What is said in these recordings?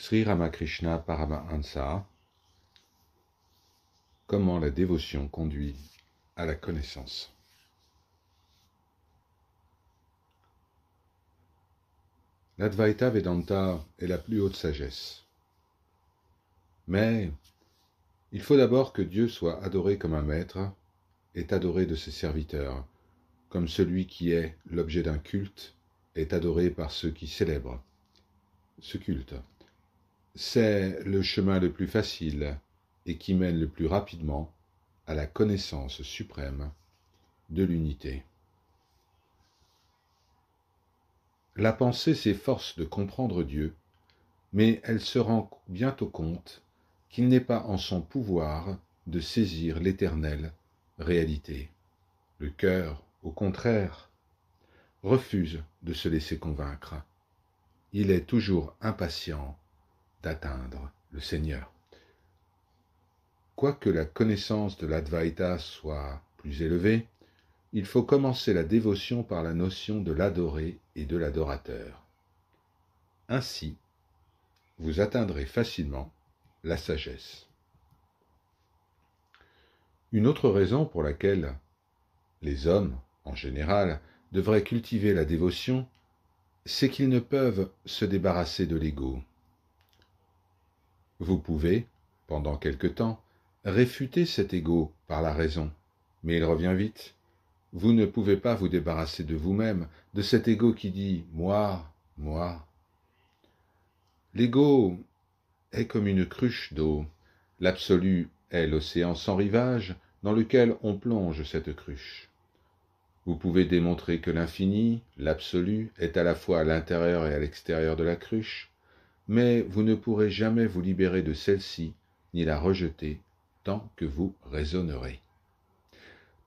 Sri Ramakrishna Paramahansa. Comment la dévotion conduit à la connaissance. L'Advaita Vedanta est la plus haute sagesse. Mais il faut d'abord que Dieu soit adoré comme un maître, est adoré de ses serviteurs, comme celui qui est l'objet d'un culte est adoré par ceux qui célèbrent ce culte. C'est le chemin le plus facile et qui mène le plus rapidement à la connaissance suprême de l'unité. La pensée s'efforce de comprendre Dieu, mais elle se rend bientôt compte qu'il n'est pas en son pouvoir de saisir l'éternelle réalité. Le cœur, au contraire, refuse de se laisser convaincre. Il est toujours impatient d'atteindre le Seigneur. Quoique la connaissance de l'Advaita soit plus élevée, il faut commencer la dévotion par la notion de l'adoré et de l'adorateur. Ainsi, vous atteindrez facilement la sagesse. Une autre raison pour laquelle les hommes, en général, devraient cultiver la dévotion, c'est qu'ils ne peuvent se débarrasser de l'ego. Vous pouvez, pendant quelque temps, réfuter cet ego par la raison, mais il revient vite. Vous ne pouvez pas vous débarrasser de vous-même, de cet ego qui dit « moi, moi ». L'ego est comme une cruche d'eau. L'absolu est l'océan sans rivage dans lequel on plonge cette cruche. Vous pouvez démontrer que l'infini, l'absolu, est à la fois à l'intérieur et à l'extérieur de la cruche, mais vous ne pourrez jamais vous libérer de celle-ci, ni la rejeter, tant que vous raisonnerez.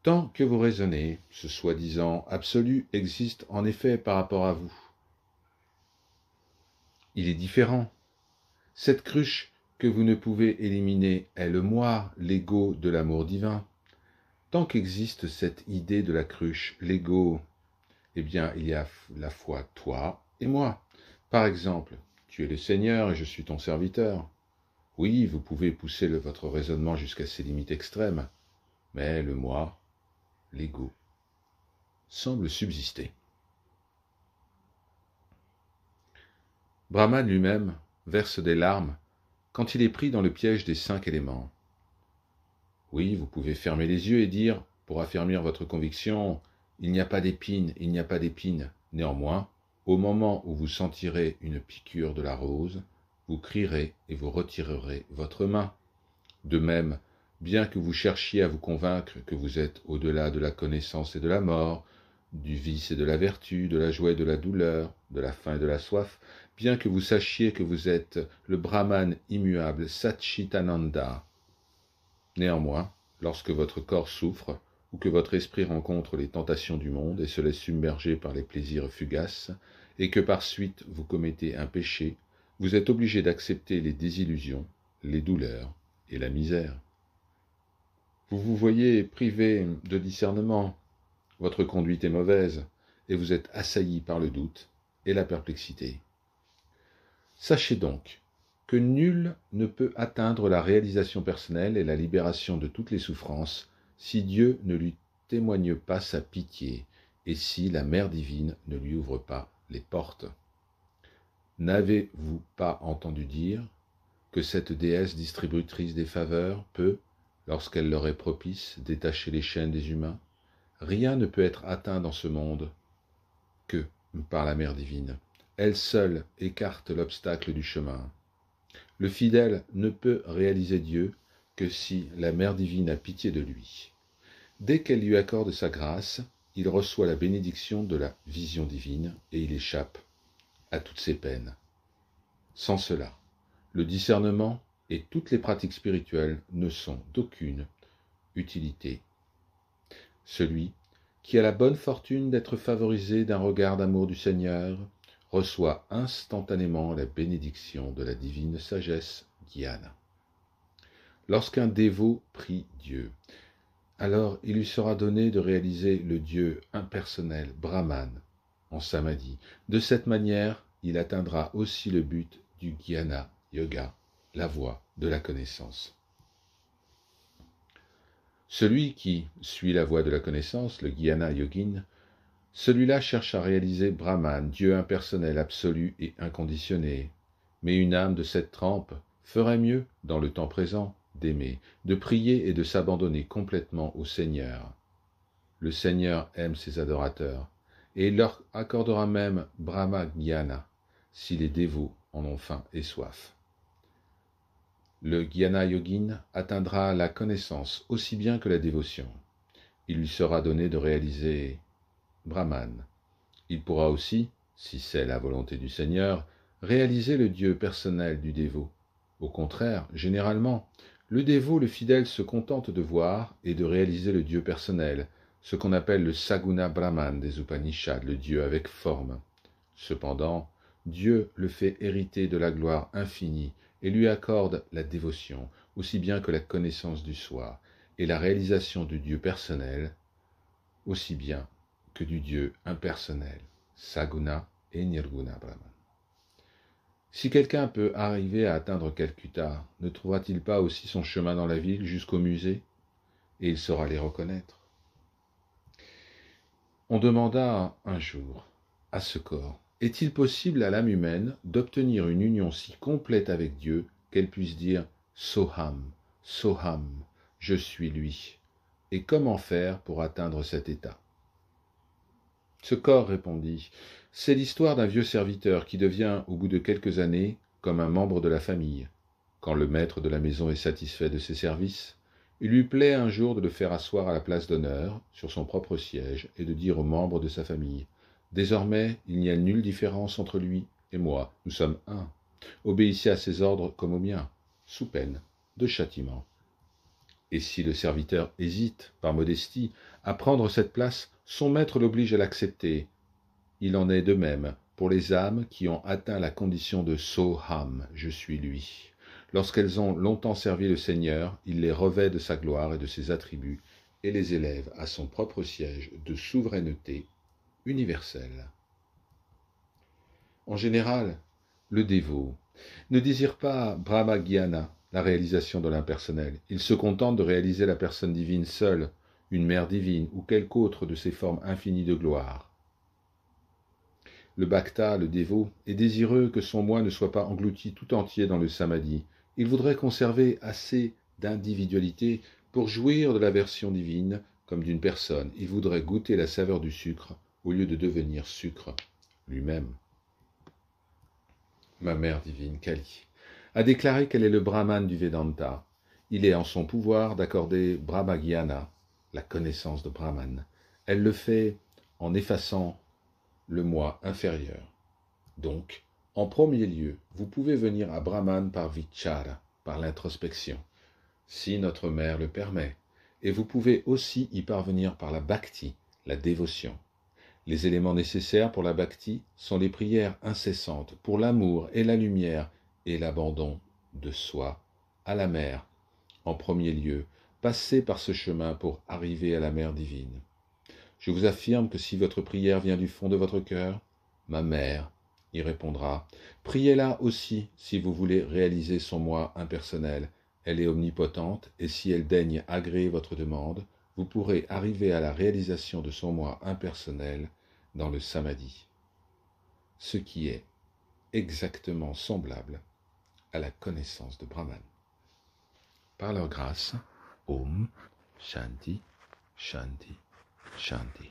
Tant que vous raisonnez, ce soi-disant absolu existe en effet par rapport à vous. Il est différent. Cette cruche que vous ne pouvez éliminer est le moi, l'ego de l'amour divin. Tant qu'existe cette idée de la cruche, l'ego, eh bien, il y a la fois toi et moi. Par exemple, tu es le Seigneur et je suis ton serviteur. Oui, vous pouvez pousser votre raisonnement jusqu'à ses limites extrêmes, mais le moi, l'ego, semble subsister. Brahman lui-même verse des larmes quand il est pris dans le piège des 5 éléments. Oui, vous pouvez fermer les yeux et dire, pour affermir votre conviction, il n'y a pas d'épine, il n'y a pas d'épine. Néanmoins, au moment où vous sentirez une piqûre de la rose, vous crierez et vous retirerez votre main. De même, bien que vous cherchiez à vous convaincre que vous êtes au-delà de la connaissance et de la mort, du vice et de la vertu, de la joie et de la douleur, de la faim et de la soif, bien que vous sachiez que vous êtes le Brahman immuable Satchitananda. Néanmoins, lorsque votre corps souffre, ou que votre esprit rencontre les tentations du monde et se laisse submerger par les plaisirs fugaces, et que par suite vous commettez un péché, vous êtes obligé d'accepter les désillusions, les douleurs et la misère. Vous vous voyez privé de discernement, votre conduite est mauvaise, et vous êtes assailli par le doute et la perplexité. Sachez donc que nul ne peut atteindre la réalisation personnelle et la libération de toutes les souffrances si Dieu ne lui témoigne pas sa pitié et si la Mère divine ne lui ouvre pas les portes. N'avez-vous pas entendu dire que cette déesse distributrice des faveurs peut, lorsqu'elle leur est propice, détacher les chaînes des humains? Rien ne peut être atteint dans ce monde que par la Mère divine. Elle seule écarte l'obstacle du chemin. Le fidèle ne peut réaliser Dieu que si la Mère divine a pitié de lui. Dès qu'elle lui accorde sa grâce, il reçoit la bénédiction de la vision divine et il échappe à toutes ses peines. Sans cela, le discernement et toutes les pratiques spirituelles ne sont d'aucune utilité. Celui qui a la bonne fortune d'être favorisé d'un regard d'amour du Seigneur reçoit instantanément la bénédiction de la divine sagesse Dhyana. Lorsqu'un dévot prie Dieu, alors il lui sera donné de réaliser le Dieu impersonnel, Brahman, en samadhi. De cette manière, il atteindra aussi le but du Dhyana yoga, la voie de la connaissance. Celui qui suit la voie de la connaissance, le Jnana Yogin, celui-là cherche à réaliser Brahman, Dieu impersonnel, absolu et inconditionné. Mais une âme de cette trempe ferait mieux, dans le temps présent, d'aimer, de prier et de s'abandonner complètement au Seigneur. Le Seigneur aime ses adorateurs, et il leur accordera même Brahma Jnana, si les dévots en ont faim et soif. Le Jnana Yogin atteindra la connaissance aussi bien que la dévotion. Il lui sera donné de réaliser Brahman. Il pourra aussi, si c'est la volonté du Seigneur, réaliser le Dieu personnel du dévot. Au contraire, généralement, le dévot, le fidèle, se contente de voir et de réaliser le Dieu personnel, ce qu'on appelle le Saguna Brahman des Upanishads, le Dieu avec forme. Cependant, Dieu le fait hériter de la gloire infinie et lui accorde la dévotion, aussi bien que la connaissance du soi, et la réalisation du Dieu personnel, aussi bien que du Dieu impersonnel, Saguna et Nirguna Brahman. Si quelqu'un peut arriver à atteindre Calcutta, ne trouvera-t-il pas aussi son chemin dans la ville jusqu'au musée? Et il saura les reconnaître. On demanda un jour à ce corps, est-il possible à l'âme humaine d'obtenir une union si complète avec Dieu qu'elle puisse dire « Soham, Soham, je suis lui » et comment faire pour atteindre cet état? Ce corps répondit, c'est l'histoire d'un vieux serviteur qui devient, au bout de quelques années, comme un membre de la famille. Quand le maître de la maison est satisfait de ses services, il lui plaît un jour de le faire asseoir à la place d'honneur, sur son propre siège, et de dire aux membres de sa famille, « Désormais, il n'y a nulle différence entre lui et moi, nous sommes un. Obéissez à ses ordres comme aux miens, sous peine de châtiment. » Et si le serviteur hésite, par modestie, à prendre cette place, son maître l'oblige à l'accepter. Il en est de même pour les âmes qui ont atteint la condition de Soham, je suis lui. Lorsqu'elles ont longtemps servi le Seigneur, il les revêt de sa gloire et de ses attributs et les élève à son propre siège de souveraineté universelle. En général, le dévot ne désire pas Brahma Jnana, la réalisation de l'impersonnel. Il se contente de réaliser la personne divine seule, une mère divine ou quelque autre de ces formes infinies de gloire. Le bhakta, le dévot, est désireux que son moi ne soit pas englouti tout entier dans le samadhi. Il voudrait conserver assez d'individualité pour jouir de la version divine comme d'une personne. Il voudrait goûter la saveur du sucre au lieu de devenir sucre lui-même. Ma mère divine, Kali, a déclaré qu'elle est le Brahman du Vedanta. Il est en son pouvoir d'accorder Brahma-Jnana, la connaissance de Brahman. Elle le fait en effaçant le moi inférieur. Donc, en premier lieu, vous pouvez venir à Brahman par vichara, par l'introspection, si notre mère le permet, et vous pouvez aussi y parvenir par la bhakti, la dévotion. Les éléments nécessaires pour la bhakti sont les prières incessantes pour l'amour et la lumière et l'abandon de soi à la mère. En premier lieu, passez par ce chemin pour arriver à la mère divine. Je vous affirme que si votre prière vient du fond de votre cœur, ma mère y répondra. Priez-la aussi si vous voulez réaliser son moi impersonnel. Elle est omnipotente et si elle daigne agréer votre demande, vous pourrez arriver à la réalisation de son moi impersonnel dans le samadhi, ce qui est exactement semblable à la connaissance de Brahman. Par leur grâce, Om Shanti, Shanti, Shanti.